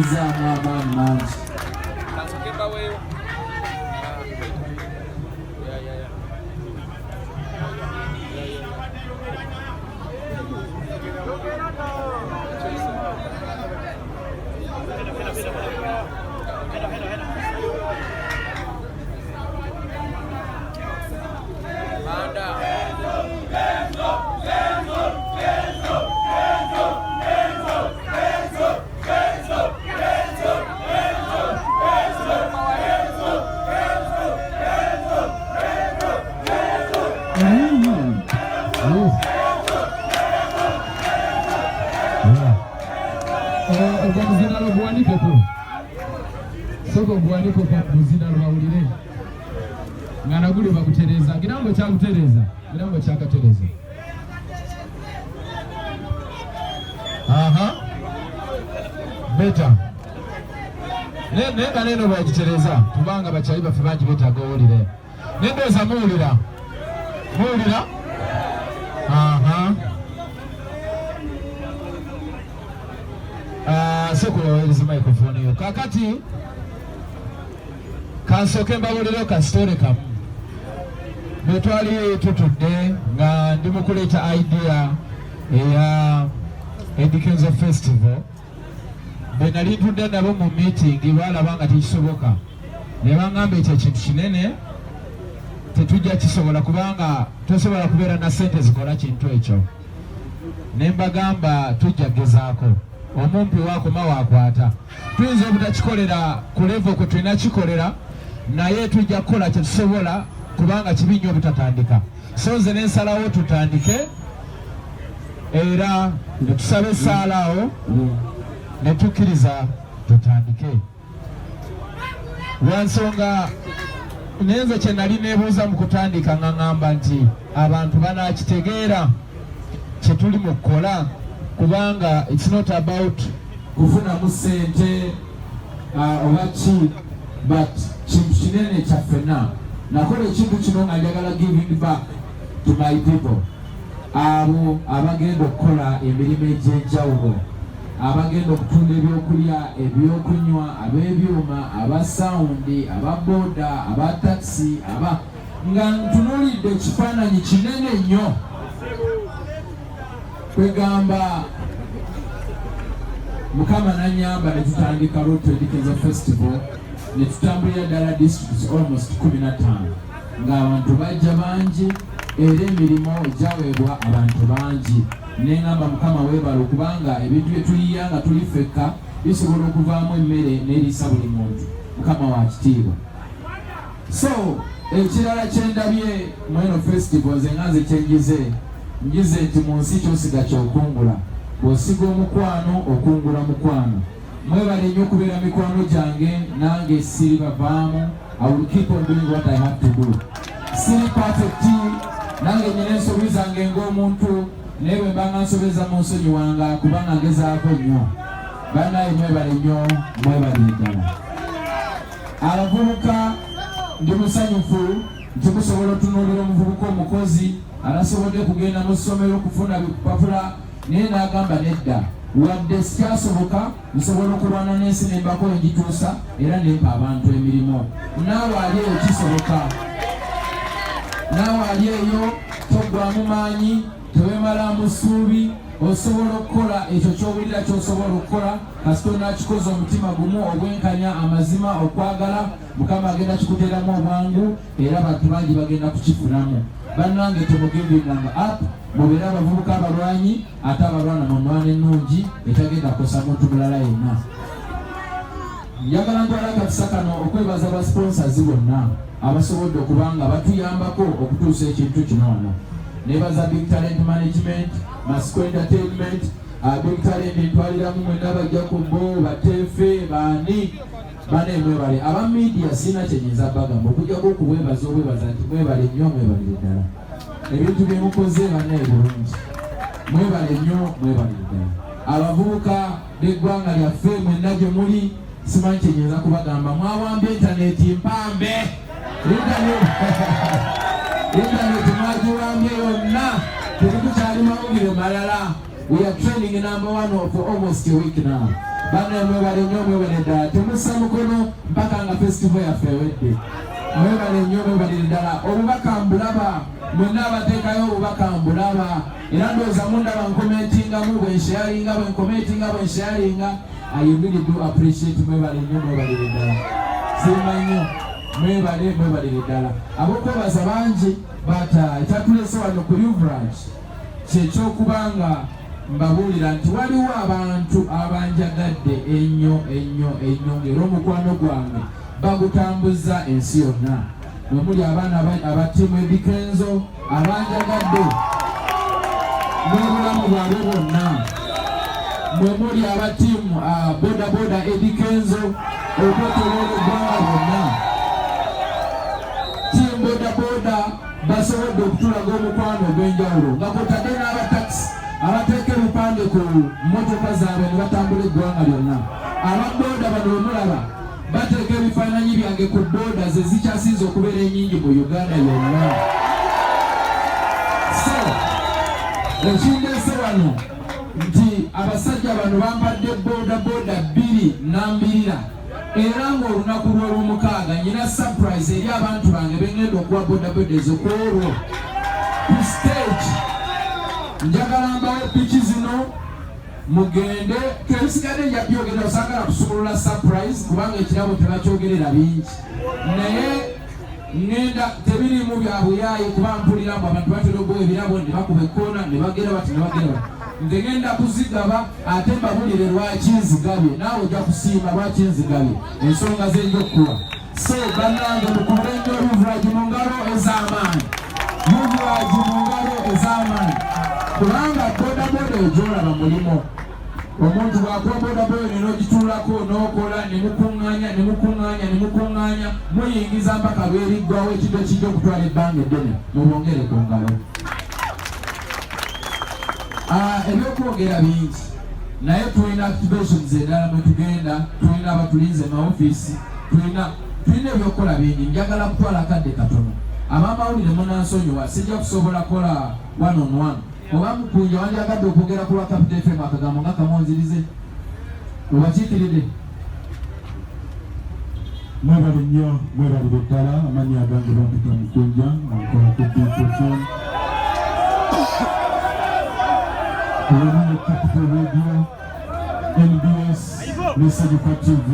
Yebaziza Rema Obuzina lw'obuwanike ku soka obuwanike kwa buzina lwawulire nga naguli bakutereza kirambo kyakutereza kirambo kyakatereza beta nenga neno bakitereza kubanga bakyali baffe bangi betaaga owulire nendoza muwulira sekuwawereza microphone yo kakati kansoke mbawulire ka story kamu bwe twali tutudde nga ndi mu kuleeta idea eya Eddy Kenzo Festival bwe nali ntudde nabo mu meeting balaba nga tekisoboka ne bangamba ekyo ekintu kinene tetujja kisobola kubanga tosobola kubeera na sente zikola kintu ekyo ne mbagamba tujja gezaako omumpi wakoma wakwata tuyinza obutakikolera ku level kwe tulina kikolera naye tujja kukola kyetusobola kubanga kibi nnyo obutatandika so nze nensalawo tutandike era netusaba essaalawo netukkiriza tutandike lwansonga nenze kye nali neebuuza mu kutandika nga ŋŋamba nti abantu banakitegeera kye tuli mu kukola kubanga it's not about kufunamu ssente oba ki but kintu kinene kyaffena nakola ekintu kino nga njagala giving back to my people abo abagenda okukola emirimu egy'enjawulo abagenda okutunda ebyokulya ebyokunywa ab'ebyuma aba sawundi aba boda aba taxi nga ntunuulidde ekifaananyi kinene nnyo kwegamba Mukama nanyamba ne tutandika Road Eddy Kenzo Festival ne tutambulira ddala districts almost 15 ng'abantu bajja bangi era emirimu egyaweebwa abantu bangi neŋŋamba Mukama weebala okubanga ebintu bye tuyiya nga tuli ffekka bisobola okuvaamu emmere n'eriisa buli muntu Mukama wa kitiibwa so ekirala kyendabye mu eno festival ze nga nze kyenjize njize nti mu nsi kyosiga kyokungula bw'osiga omukwano okungula mukwano mwebale nnyo okubeera mikwano gyange nange siri bavaamu I will keep on doing what I have to do siri perfect nange nyina ensobi zange ng'omuntu naye bwe mbanga nsobeza mu nsonyi wanga kubanga ngezaako nnyo bannaye mwebale nnyo mwebale ddala abavubuka ndi musanyufu nti musobola otunuulira omuvubuka omukozi alasobodde kugenda mu ssomero okufuna bipapula naye n'agamba nedda wadde sikyasoboka nsobola okulwana n'ensi nembako engituusa era nempa abantu emirimu naawe ali eyo kisoboka naawe ali eyo toggwamu maanyi tewemalamu ssuubi osobola okukola ekyo ky'owulira ky'osobola okukola kasita onaakikoza omutima gumu obwenkanya amazima okwagala Mukama agenda kikuteeramu obwangu era abantu bangi bagenda kukifunamu bannange temugendinganga up mubeera abavubuka abalwanyi ate abalwana mu nnwana ennungi etagenda kukosa muntu mulala yenna njagala ntwala akakisa kano okwebaza abasponsazi bonna abasobodde okubanga batuyambako okutuusa ekintu kino wano nebaza Big Talent Management Masco Entertainment Big Talent ntwaliramu mwenda bajja ku bo batefe baani bane mwebale aba media sina kyenyinza bagamba okujjako okubwebaza obwebaza nti mwebale nnyo mwebalire ddala ebintu byemukoze bane bulungi mwebale nnyo mwebalire ddala abavubuka b'eggwanga lyaffe mwenna gye muli simanyi kyenyinza kubagamba mwawambye intaneti mpambe intaneti mwagiwambye yonna terikukyali mawulire malala we are training number 1 for almost a week now bana mwebale nnyo mwebale ddala temussa mukono mpaka nga festival yaffe ewedde mwebale nnyo mwebale ddala obubaka mbulaba mwenna abateekayo obubaka mbulaba era ndowooza mundaba nkomentingamu bwensharinga bwensharinga I really do appreciate mwebale nnyo mwebale ddala siima nnyo mwebale ddala ab'okwebaza bangi bata ekyatulese wano ku Uvrage kyekyokubanga mbabuulira nti waliwo abantu abanjagadde ennyo ng'era omukwano gwange bagutambuza ensi yonna mwemuli abaana abatiimu Eddy Kenzo abanjagadde n'obulamu bwabwe bwonna mwemuli abatiimu bodaboda Eddy Kenzo okwetooloola eggwanga bwonna tiimu bodaboda basobodde okutulaga omukwano ogw'enjawulo nga kwotadde n'abatakisi abateeka ebipande ku mmotoka zaabwe ne batambula eggwanga lyonna ababooda bano bemulaba bateeka ebifaananyi byange ku booda ze zikyasinze okubeera ennyingi mu Uganda yonna. So ekindeese wano nti abasajja bano bambadde booda 2 nambirira era ng'olunaku lw'olwomukaaga nyina surprise eri abantu bange bengenda okuwa bodaboda ezo ku olwo ku stage. Njagala mbawo piki zino mugende kebisigadde njabyogera osagala kusumulula surprise kubanga ekirabo tebakyogerera bingi naye ngenda tebirimu byabuyaayi kuba mpulira mbu abantu batera ogowa ebirabo ne bakuba ekkoona ne bagera bati nze ngenda kuzigaba ate mbabulire lwaki nzigabye naawe ojja kusiima lwaki nzigabye ensonga z'enjokkuwa. So bannange mukubule nnyo Uvrage mu ngalo ez'amaanyi Uvrage mu ngalo ez'amaanyi kubanga bodaboda egyolaba mulimo omuntu bw'akuwa bodaboda neno ogituulako n'okola nemukuŋŋaanya muyingiza mpaka lweriggwawo ekintu ekijja okutwala ebbanga eddene mubongere ku ngalo. Ebyokwogera bingi naye tulina activations endala mwe tugenda, tulina abatulinze maofiisi, tulina ebyokukola bingi. Njagala kutwala akadde katono abamawulire munansonyiwa sijja kusobola kola 1-on-1 oba mukunja wanjagadde okwogera ku lwa Capital FM akagambo nga kamonzirize obakiikiridde. Mwebale nnyo mwebalire ddala amannya agange bampita Mukunja nkola ku Bitoton Capital Radio NBS Message TV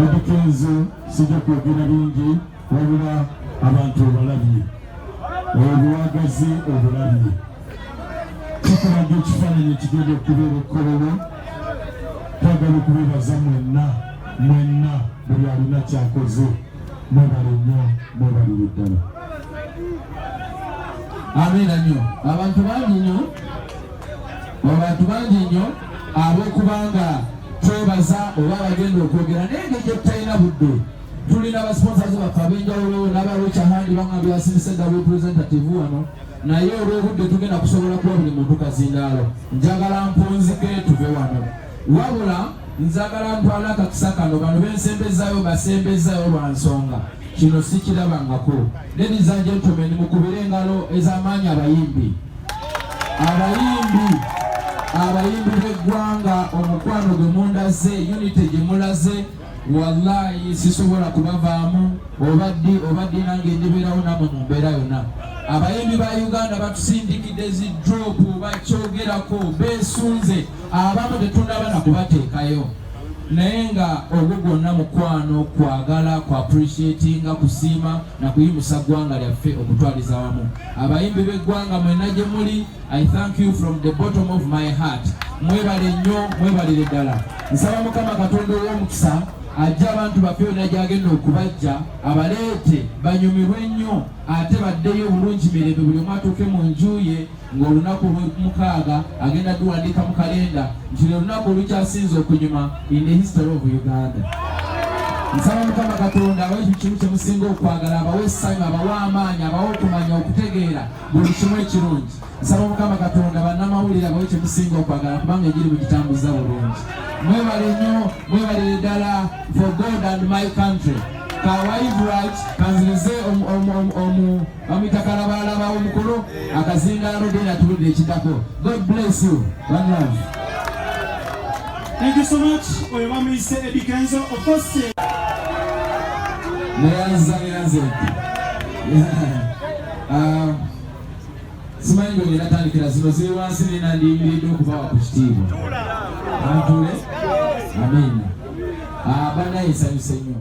Eddy Kenzo sijja kwogera bingi wabula abantu obalabye obuwagazi obulabye tukulaga ekifaananyi ekigenda okubeera ekkolero. Twagala okubeebaza mwenna buli alina kyakoze. Mwebale nnyo mwebalire ddala. Amiina nnyo abantu bangi nnyo ab'okubanga twebaza oba abagenda okwogera naye ng'ekyo tutalina budde. Tulina abasponsazi baffe ab'enjawulo n'abalwekyahandi bangambye basimise dda representative wano naye olw'obudde tugenda kusobola kuba buli muntu kazindaalo. Njagala mpunzike tuve wano wabula nzagala ntwale akakisa kano bano bensembezaayo basembezaayo lwa nsonga kino sikirabangako. Ladies and gentlemen mukubire engalo ez'amaanyi abayimbi b'eggwanga omukwano gwe mundaze unity gye mulaze wallahi sisobola kubavaamu obaddi nange ndibeerawo namwe mu mbeera yonna. Abayimbi ba Uganda batusindikidde zi drop bakyogerako beesunze abamu tetunaba na kubateekayo naye nga ogwo gwonna mukwano kwagala ku appreciatinga kusiima na kuyimusa ggwanga lyaffe okutwaliza wamu. Abayimbi b'eggwanga mwenna gye muli I thank you from the bottom of my heart. Mwebale nnyo mwebalire ddala. Nsaba Mukama Katonda ow'omukisa ajja abantu baffe yonna gy'agenda okubajja abaleete banyumirwe nnyo ate baddeyo obulungi mirembe buli omu atuuke mu nju ye ng'olunaku olw'omukaaga agenda duwandiika mu kalenda nti lwe lunaku olukyasinze okunyuma in the history of Uganda. Nsaba Mukama Katonda abawe kimu kye musinga okwagala abawe essanyu abawe amaanyi abawe okumanya okutegeera buli kimu ekirungi. Nsaba Mukama Katonda bannamawulire abawe kye musinga okwagala kubanga egiri mugitambuza bulungi. Mwebale nnyo mwebalire ddala for God and my country. Uvrage kanzirize bamwita kalabalaba omukulu akazindaalo genda tuludde ekiddako. God bless you. One love. Thank you so much. Oyo mama is Eddy Kenzo. Of course. Simanyi bwe natandikira zino ziri wansi nenandiyimiridde okubawa ku kitiibwa. Antule. Amina. Bana ensanyuse nnyo.